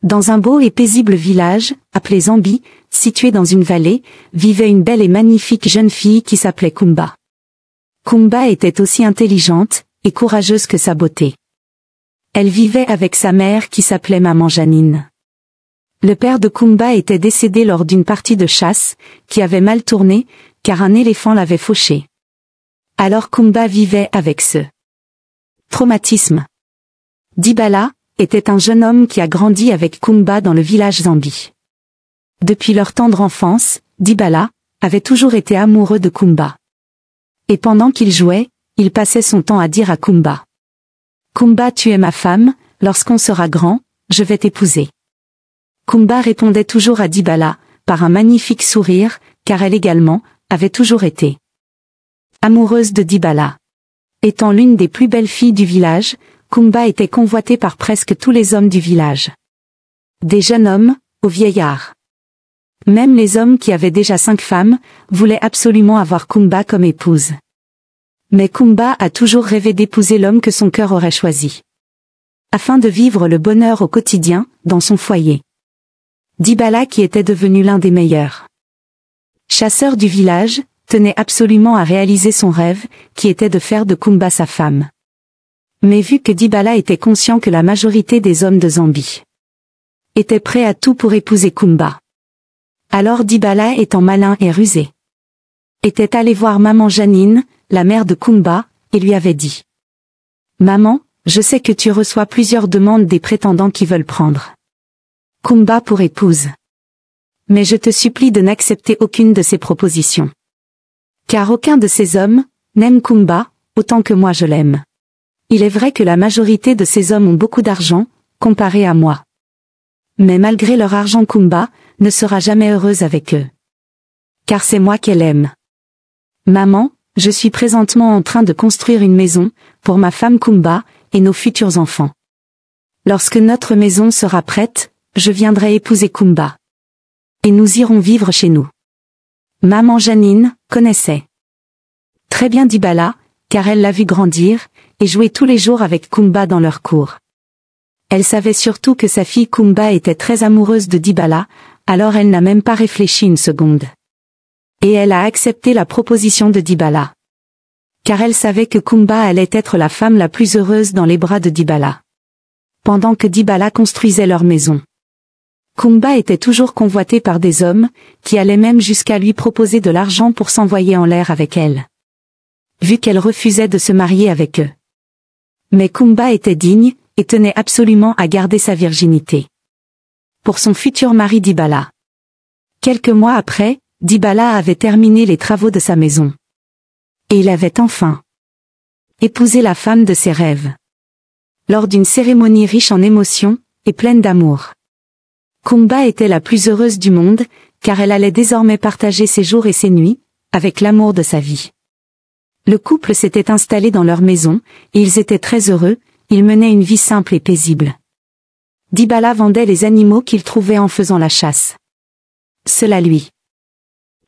Dans un beau et paisible village, appelé Zambi, situé dans une vallée, vivait une belle et magnifique jeune fille qui s'appelait Kumba. Kumba était aussi intelligente et courageuse que sa beauté. Elle vivait avec sa mère qui s'appelait Maman Janine. Le père de Kumba était décédé lors d'une partie de chasse, qui avait mal tourné, car un éléphant l'avait fauché. Alors Kumba vivait avec ce traumatisme. Dibala était un jeune homme qui a grandi avec Kumba dans le village Zambi. Depuis leur tendre enfance, Dibala avait toujours été amoureux de Kumba. Et pendant qu'il jouait, il passait son temps à dire à Kumba: Kumba, tu es ma femme, lorsqu'on sera grand, je vais t'épouser. Kumba répondait toujours à Dibala, par un magnifique sourire, car elle également, avait toujours été amoureuse de Dibala. Étant l'une des plus belles filles du village, Kumba était convoitée par presque tous les hommes du village. Des jeunes hommes, aux vieillards. Même les hommes qui avaient déjà 5 femmes, voulaient absolument avoir Kumba comme épouse. Mais Kumba a toujours rêvé d'épouser l'homme que son cœur aurait choisi. Afin de vivre le bonheur au quotidien, dans son foyer. Dibala, qui était devenu l'un des meilleurs chasseurs du village, tenait absolument à réaliser son rêve, qui était de faire de Kumba sa femme. Mais vu que Dibala était conscient que la majorité des hommes de Zambi étaient prêts à tout pour épouser Kumba. Alors Dibala, étant malin et rusé, était allé voir Maman Janine, la mère de Kumba, et lui avait dit: Maman, je sais que tu reçois plusieurs demandes des prétendants qui veulent prendre Kumba pour épouse. Mais je te supplie de n'accepter aucune de ces propositions. Car aucun de ces hommes n'aime Kumba autant que moi je l'aime. Il est vrai que la majorité de ces hommes ont beaucoup d'argent, comparé à moi. Mais malgré leur argent, Kumba ne sera jamais heureuse avec eux. Car c'est moi qu'elle aime. Maman, je suis présentement en train de construire une maison, pour ma femme Kumba, et nos futurs enfants. Lorsque notre maison sera prête, je viendrai épouser Kumba. Et nous irons vivre chez nous. Maman Janine connaissait très bien Dibala, car elle l'a vu grandir, et jouer tous les jours avec Kumba dans leur cour. Elle savait surtout que sa fille Kumba était très amoureuse de Dibala, alors elle n'a même pas réfléchi une seconde. Et elle a accepté la proposition de Dibala. Car elle savait que Kumba allait être la femme la plus heureuse dans les bras de Dibala. Pendant que Dibala construisait leur maison. Kumba était toujours convoitée par des hommes, qui allaient même jusqu'à lui proposer de l'argent pour s'envoyer en l'air avec elle. Vu qu'elle refusait de se marier avec eux. Mais Kumba était digne, et tenait absolument à garder sa virginité. Pour son futur mari Dibala. Quelques mois après, Dibala avait terminé les travaux de sa maison. Et il avait enfin épousé la femme de ses rêves. Lors d'une cérémonie riche en émotions, et pleine d'amour. Kumba était la plus heureuse du monde, car elle allait désormais partager ses jours et ses nuits, avec l'amour de sa vie. Le couple s'était installé dans leur maison, et ils étaient très heureux, ils menaient une vie simple et paisible. Dibala vendait les animaux qu'il trouvait en faisant la chasse. Cela lui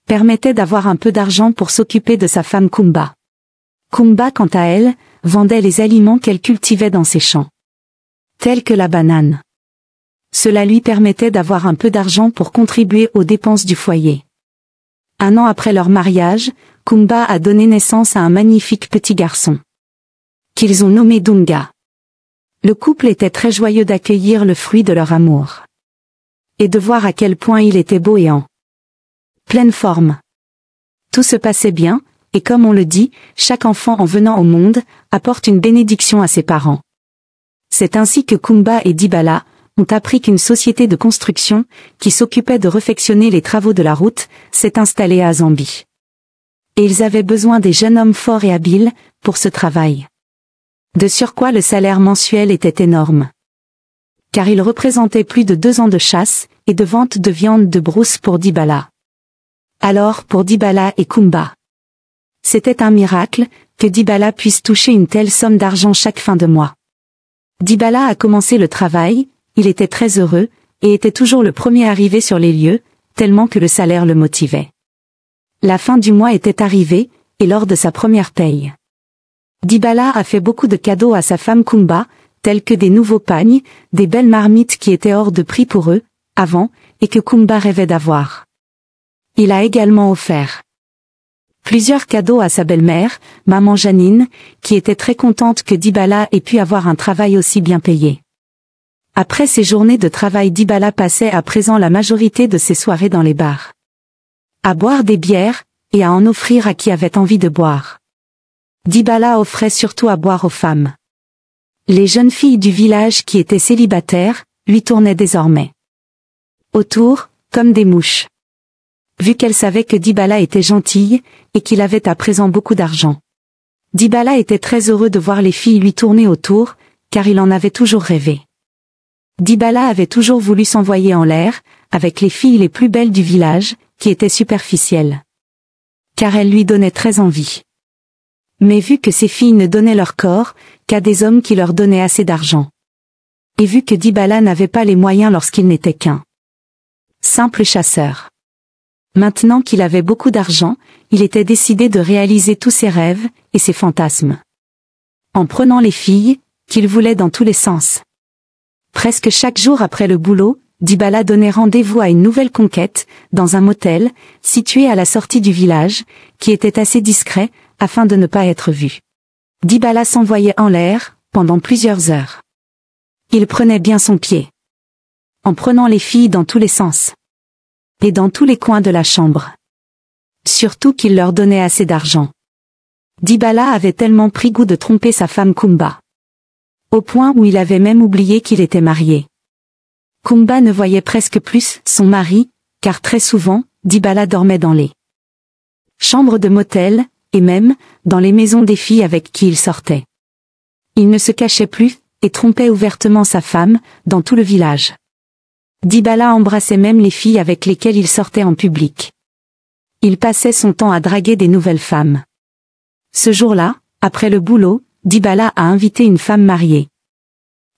permettait d'avoir un peu d'argent pour s'occuper de sa femme Kumba. Kumba, quant à elle, vendait les aliments qu'elle cultivait dans ses champs. Tels que la banane. Cela lui permettait d'avoir un peu d'argent pour contribuer aux dépenses du foyer. 1 an après leur mariage, Kumba a donné naissance à un magnifique petit garçon. Qu'ils ont nommé Dunga. Le couple était très joyeux d'accueillir le fruit de leur amour. Et de voir à quel point il était beau et en pleine forme. Tout se passait bien, et comme on le dit, chaque enfant en venant au monde, apporte une bénédiction à ses parents. C'est ainsi que Kumba et Dibala ont appris qu'une société de construction, qui s'occupait de réfectionner les travaux de la route, s'est installée à Zambi. Et ils avaient besoin des jeunes hommes forts et habiles, pour ce travail. De surcroît, le salaire mensuel était énorme. Car il représentait plus de 2 ans de chasse, et de vente de viande de brousse pour Dibala. Alors pour Dibala et Kumba. C'était un miracle, que Dibala puisse toucher une telle somme d'argent chaque fin de mois. Dibala a commencé le travail, il était très heureux, et était toujours le premier arrivé sur les lieux, tellement que le salaire le motivait. La fin du mois était arrivée, et lors de sa première paye. Dibala a fait beaucoup de cadeaux à sa femme Kumba, tels que des nouveaux pagnes, des belles marmites qui étaient hors de prix pour eux, avant, et que Kumba rêvait d'avoir. Il a également offert plusieurs cadeaux à sa belle-mère, maman Janine, qui était très contente que Dibala ait pu avoir un travail aussi bien payé. Après ces journées de travail, Dibala passait à présent la majorité de ses soirées dans les bars, à boire des bières, et à en offrir à qui avait envie de boire. Dibala offrait surtout à boire aux femmes. Les jeunes filles du village qui étaient célibataires, lui tournaient désormais autour, comme des mouches. Vu qu'elle savait que Dibala était gentille, et qu'il avait à présent beaucoup d'argent. Dibala était très heureux de voir les filles lui tourner autour, car il en avait toujours rêvé. Dibala avait toujours voulu s'envoyer en l'air, avec les filles les plus belles du village, qui étaient superficielles. Car elles lui donnaient très envie. Mais vu que ces filles ne donnaient leur corps, qu'à des hommes qui leur donnaient assez d'argent. Et vu que Dibala n'avait pas les moyens lorsqu'il n'était qu'un simple chasseur. Maintenant qu'il avait beaucoup d'argent, il était décidé de réaliser tous ses rêves, et ses fantasmes. En prenant les filles, qu'il voulait dans tous les sens. Presque chaque jour après le boulot, Dibala donnait rendez-vous à une nouvelle conquête, dans un motel, situé à la sortie du village, qui était assez discret, afin de ne pas être vu. Dibala s'envoyait en l'air, pendant plusieurs heures. Il prenait bien son pied. En prenant les filles dans tous les sens. Et dans tous les coins de la chambre. Surtout qu'il leur donnait assez d'argent. Dibala avait tellement pris goût de tromper sa femme Kumba. Au point où il avait même oublié qu'il était marié. Kumba ne voyait presque plus son mari, car très souvent, Dibala dormait dans les chambres de motel, et même, dans les maisons des filles avec qui il sortait. Il ne se cachait plus, et trompait ouvertement sa femme, dans tout le village. Dibala embrassait même les filles avec lesquelles il sortait en public. Il passait son temps à draguer des nouvelles femmes. Ce jour-là, après le boulot, Dibala a invité une femme mariée.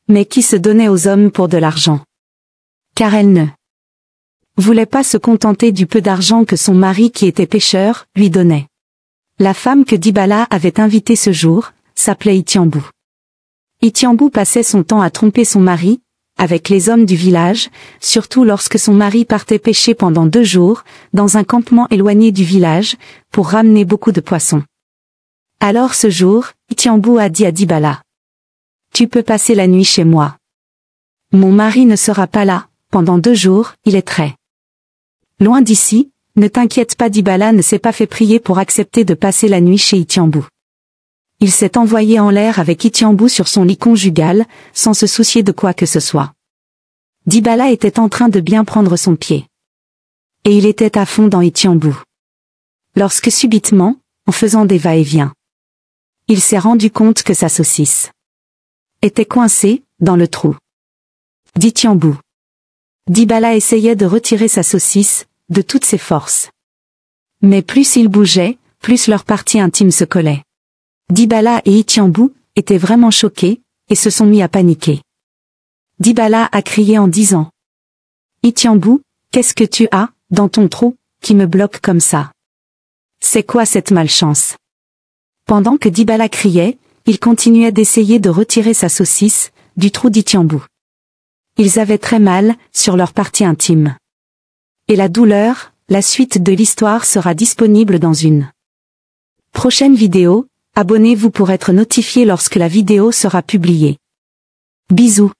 Mais qui se donnait aux hommes pour de l'argent. Car elle ne voulait pas se contenter du peu d'argent que son mari qui était pêcheur, lui donnait. La femme que Dibala avait invitée ce jour, s'appelait Itiambou. Itiambou passait son temps à tromper son mari, avec les hommes du village, surtout lorsque son mari partait pêcher pendant 2 jours, dans un campement éloigné du village, pour ramener beaucoup de poissons. Alors ce jour, Itiambou a dit à Dibala. Tu peux passer la nuit chez moi. Mon mari ne sera pas là, pendant 2 jours, il est très loin d'ici, ne t'inquiète pas. Dibala ne s'est pas fait prier pour accepter de passer la nuit chez Itiambou. Il s'est envoyé en l'air avec Itiambou sur son lit conjugal, sans se soucier de quoi que ce soit. Dibala était en train de bien prendre son pied. Et il était à fond dans Itiambou. Lorsque subitement, en faisant des va-et-vient, il s'est rendu compte que sa saucisse était coincée, dans le trou d'Itiambou. Dibala essayait de retirer sa saucisse, de toutes ses forces. Mais plus il bougeait, plus leur partie intime se collait. Dibala et Itiambou étaient vraiment choqués, et se sont mis à paniquer. Dibala a crié en disant. Itiambou, qu'est-ce que tu as, dans ton trou, qui me bloque comme ça? C'est quoi cette malchance? Pendant que Dibala criait, il continuait d'essayer de retirer sa saucisse, du trou d'Itiambou. Ils avaient très mal, sur leur partie intime. Et la douleur, la suite de l'histoire sera disponible dans une prochaine vidéo. Abonnez-vous pour être notifié lorsque la vidéo sera publiée. Bisous.